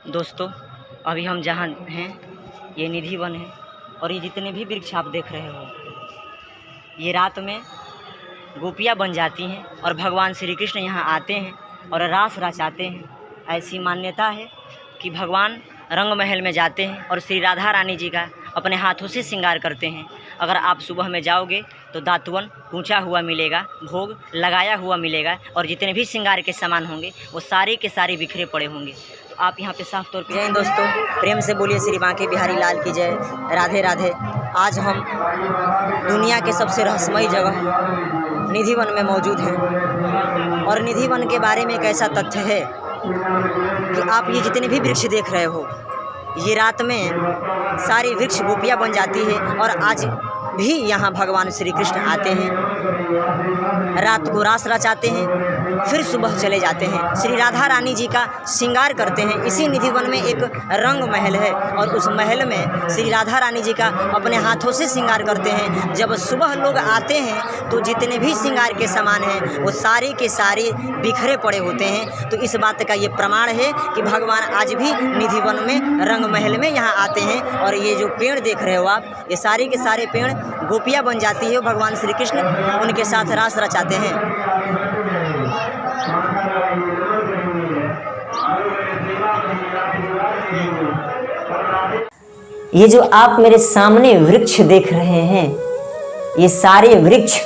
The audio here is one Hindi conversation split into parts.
दोस्तों, अभी हम जहाँ हैं ये निधि वन है और ये जितने भी वृक्ष आप देख रहे हो ये रात में गोपियाँ बन जाती हैं और भगवान श्री कृष्ण यहाँ आते हैं और रास रचाते हैं। ऐसी मान्यता है कि भगवान रंग महल में जाते हैं और श्री राधा रानी जी का अपने हाथों से श्रृंगार करते हैं। अगर आप सुबह में जाओगे तो दातुवन पूंछा हुआ मिलेगा, भोग लगाया हुआ मिलेगा और जितने भी श्रृंगार के सामान होंगे वो सारे के सारे बिखरे पड़े होंगे। तो आप यहाँ पे साफ तौर पे जय दोस्तों, प्रेम से बोलिए श्री बांके बिहारी लाल की जय, राधे राधे। आज हम दुनिया के सबसे रहस्यमयी जगह निधि वन में मौजूद हैं और निधि वन के बारे में एक ऐसा तथ्य है कि आप ये जितने भी वृक्ष देख रहे हो ये रात में सारी वृक्ष गोपियाँ बन जाती है और आज भी यहाँ भगवान श्री कृष्ण आते हैं, रात को रास रचाते हैं, फिर सुबह चले जाते हैं। श्री राधा रानी जी का श्रृंगार करते हैं। इसी निधि वन में एक रंग महल है और उस महल में श्री राधा रानी जी का अपने हाथों से श्रृंगार करते हैं। जब सुबह लोग आते हैं तो जितने भी श्रृंगार के सामान हैं वो सारे के सारे बिखरे पड़े होते हैं। तो इस बात का ये प्रमाण है कि भगवान आज भी निधि वन में रंग महल में यहाँ आते हैं। और ये जो पेड़ देख रहे हो आप, ये सारे के सारे पेड़ गोपियाँ बन जाती है। भगवान श्री कृष्ण उनके साथ रास रचाते हैं। ये जो आप मेरे सामने वृक्ष देख रहे हैं ये सारे वृक्ष,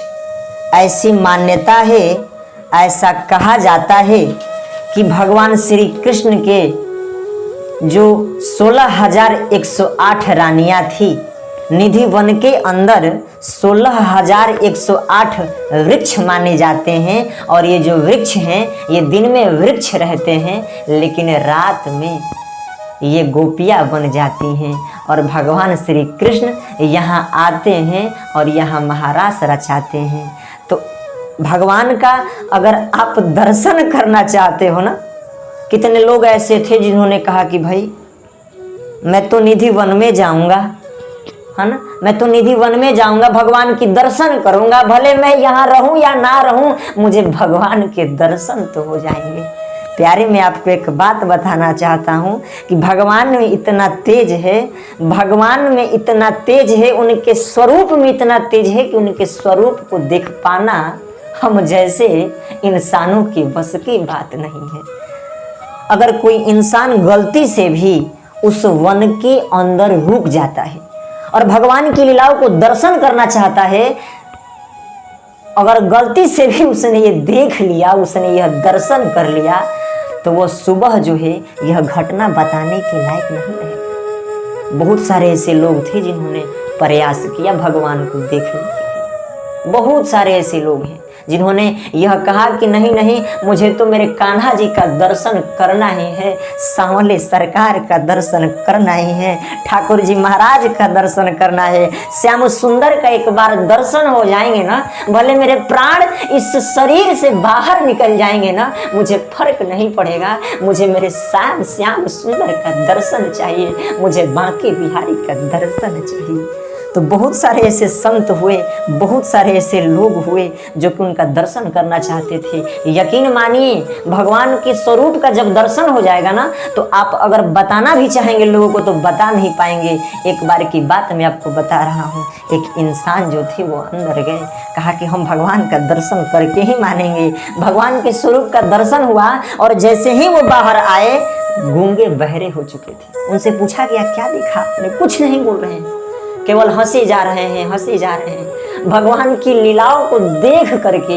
ऐसी मान्यता है, ऐसा कहा जाता है कि भगवान श्री कृष्ण के जो 16,108 रानियां थी, निधि वन के अंदर 16,108 वृक्ष माने जाते हैं। और ये जो वृक्ष हैं ये दिन में वृक्ष रहते हैं लेकिन रात में ये गोपियाँ बन जाती हैं और भगवान श्री कृष्ण यहाँ आते हैं और यहाँ महारास रचाते हैं। तो भगवान का अगर आप दर्शन करना चाहते हो ना, कितने लोग ऐसे थे जिन्होंने कहा कि भाई मैं तो निधि वन में जाऊंगा, है ना, मैं तो निधि वन में जाऊंगा, भगवान की दर्शन करूंगा, भले मैं यहाँ रहूं या ना रहूं, मुझे भगवान के दर्शन तो हो जाएंगे। प्यारे, मैं आपको एक बात बताना चाहता हूँ कि भगवान में इतना तेज है, भगवान में इतना तेज है, उनके स्वरूप में इतना तेज है कि उनके स्वरूप को देख पाना हम जैसे इंसानों की बस की बात नहीं है। अगर कोई इंसान गलती से भी उस वन के अंदर रुक जाता है और भगवान की लीलाओं को दर्शन करना चाहता है, अगर गलती से भी उसने ये देख लिया, उसने यह दर्शन कर लिया, तो वो सुबह जो है यह घटना बताने के लायक नहीं रहेगा। बहुत सारे ऐसे लोग थे जिन्होंने प्रयास किया भगवान को देखने के लिए। बहुत सारे ऐसे लोग हैं जिन्होंने यह कहा कि नहीं नहीं, मुझे तो मेरे कान्हा जी का दर्शन करना ही है, सांवले सरकार का दर्शन करना ही है, ठाकुर जी महाराज का दर्शन करना है, श्याम सुंदर का एक बार दर्शन हो जाएंगे ना, भले मेरे प्राण इस शरीर से बाहर निकल जाएंगे ना, मुझे फर्क नहीं पड़ेगा, मुझे मेरे श्याम सुंदर का दर्शन चाहिए, मुझे बांके बिहारी का दर्शन चाहिए। तो बहुत सारे ऐसे संत हुए, बहुत सारे ऐसे लोग हुए जो कि उनका दर्शन करना चाहते थे। यकीन मानिए, भगवान के स्वरूप का जब दर्शन हो जाएगा ना, तो आप अगर बताना भी चाहेंगे लोगों को तो बता नहीं पाएंगे। एक बार की बात मैं आपको बता रहा हूँ। एक इंसान जो थे वो अंदर गए, कहा कि हम भगवान का दर्शन करके ही मानेंगे। भगवान के स्वरूप का दर्शन हुआ और जैसे ही वो बाहर आए, गूंगे बहरे हो चुके थे। उनसे पूछा गया क्या देखा आपने? कुछ नहीं बोल रहे हैं, केवल हंसे जा रहे हैं, हंसे जा रहे हैं। भगवान की लीलाओं को देख करके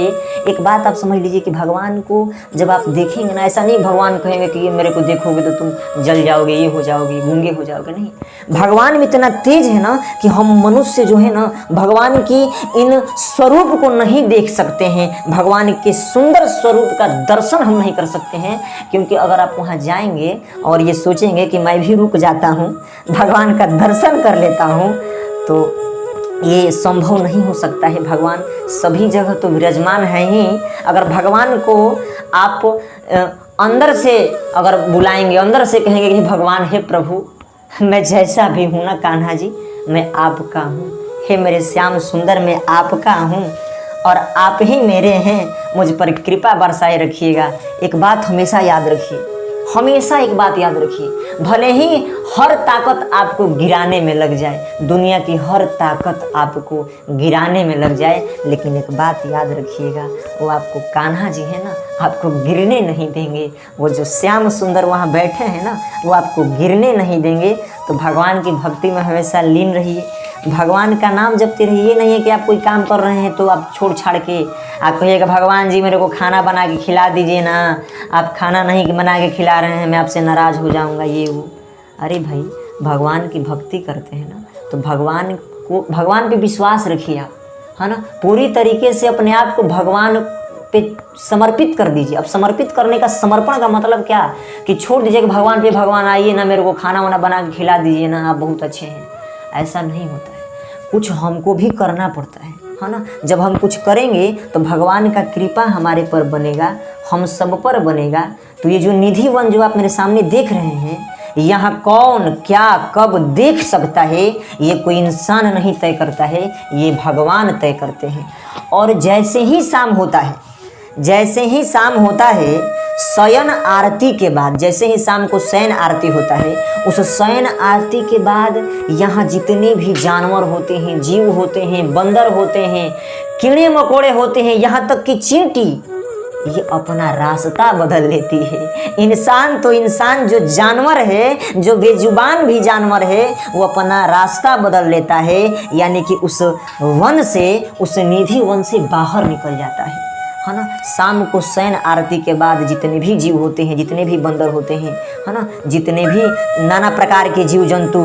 एक बात आप समझ लीजिए कि भगवान को जब आप देखेंगे ना, ऐसा नहीं भगवान कहेंगे कि ये मेरे को देखोगे तो तुम जल जाओगे, ये हो जाओगे, गूंगे हो जाओगे, नहीं। भगवान में इतना तेज है ना कि हम मनुष्य जो है ना भगवान की इन स्वरूप को नहीं देख सकते हैं, भगवान के सुंदर स्वरूप का दर्शन हम नहीं कर सकते हैं। क्योंकि अगर आप वहाँ जाएंगे और ये सोचेंगे कि मैं भी रुक जाता हूँ, भगवान का दर्शन कर लेता हूँ, तो ये संभव नहीं हो सकता है। भगवान सभी जगह तो विराजमान है ही। अगर भगवान को आप अंदर से अगर बुलाएंगे, अंदर से कहेंगे कि भगवान हे प्रभु, मैं जैसा भी हूँ ना कान्हा जी, मैं आपका हूँ, हे मेरे श्याम सुंदर मैं आपका हूँ और आप ही मेरे हैं, मुझ पर कृपा बरसाए रखिएगा। एक बात हमेशा याद रखिए, हमेशा एक बात याद रखिए, भले ही हर ताकत आपको गिराने में लग जाए, दुनिया की हर ताकत आपको गिराने में लग जाए, लेकिन एक बात याद रखिएगा, वो आपको कान्हा जी है ना, आपको गिरने नहीं देंगे। वो जो श्याम सुंदर वहाँ बैठे हैं ना, वो आपको गिरने नहीं देंगे। तो भगवान की भक्ति में हमेशा लीन रहिए, भगवान का नाम जपते रहिए। ये नहीं है कि आप कोई काम कर रहे हैं तो आप छोड़ छाड़ के आप कहिएगा भगवान जी मेरे को खाना बना के खिला दीजिए ना, आप खाना नहीं बना के खिला रहे हैं, मैं आपसे नाराज़ हो जाऊंगा, ये वो। अरे भाई, भगवान की भक्ति करते हैं ना, तो भगवान पे विश्वास रखिए आप, है ना। पूरी तरीके से अपने आप को भगवान पे समर्पित कर दीजिए। अब समर्पित करने का, समर्पण का मतलब क्या, कि छोड़ दीजिए कि भगवान पे भगवान आइए ना, मेरे को खाना वाना बना के खिला दीजिए ना, आप बहुत अच्छे हैं। ऐसा नहीं होता है, कुछ हमको भी करना पड़ता है ना। जब हम कुछ करेंगे तो भगवान का कृपा हमारे पर बनेगा, हम सब पर बनेगा। तो ये जो निधि वन जो आप मेरे सामने देख रहे हैं, यहाँ कौन क्या कब देख सकता है, ये कोई इंसान नहीं तय करता है, ये भगवान तय करते हैं। और जैसे ही शाम होता है शयन आरती के बाद, जैसे ही शाम को शयन आरती होता है, उस शयन आरती के बाद यहाँ जितने भी जानवर होते हैं, जीव होते हैं, बंदर होते हैं, कीड़े मकोड़े होते हैं, यहाँ तक कि चींटी, ये अपना रास्ता बदल लेती है। इंसान तो इंसान, जो जानवर है, जो बेजुबान भी जानवर है, वो अपना रास्ता बदल लेता है, यानी कि उस वन से, उस निधि वन से बाहर निकल जाता है ना। शाम को शयन आरती के बाद जितने भी जीव होते हैं, जितने भी बंदर होते हैं, है ना, जितने भी नाना प्रकार के जीव जंतु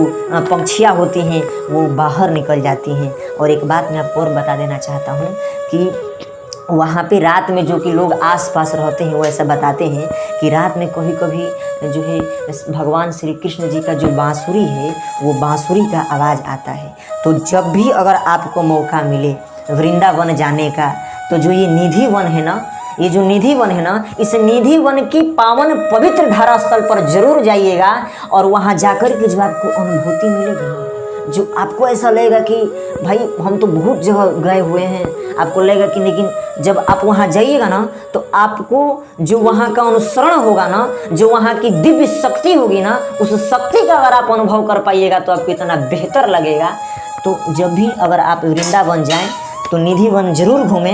पंछियाँ होती हैं, वो बाहर निकल जाती हैं। और एक बात मैं आपको और बता देना चाहता हूँ कि वहाँ पे रात में जो कि लोग आस-पास रहते हैं, वो ऐसा बताते हैं कि रात में कभी कभी जो है भगवान श्री कृष्ण जी का जो बांसुरी है, वो बांसुरी का आवाज़ आता है। तो जब भी अगर आपको मौका मिले वृंदावन जाने का, तो जो ये निधि वन है ना, ये जो निधि वन है ना, इस निधि वन की पावन पवित्र धारा स्थल पर जरूर जाइएगा। और वहाँ जाकर के जो आपको अनुभूति मिलेगी ना, जो आपको ऐसा लगेगा कि भाई हम तो बहुत जगह गए हुए हैं, आपको लगेगा कि, लेकिन जब आप वहाँ जाइएगा ना, तो आपको जो वहाँ का अनुसरण होगा ना, जो वहाँ की दिव्य शक्ति होगी ना, उस शक्ति का अगर आप अनुभव कर पाइएगा तो आपको इतना बेहतर लगेगा। तो जब भी अगर आप वृंदावन जाएं तो निधि वन जरूर घूमें।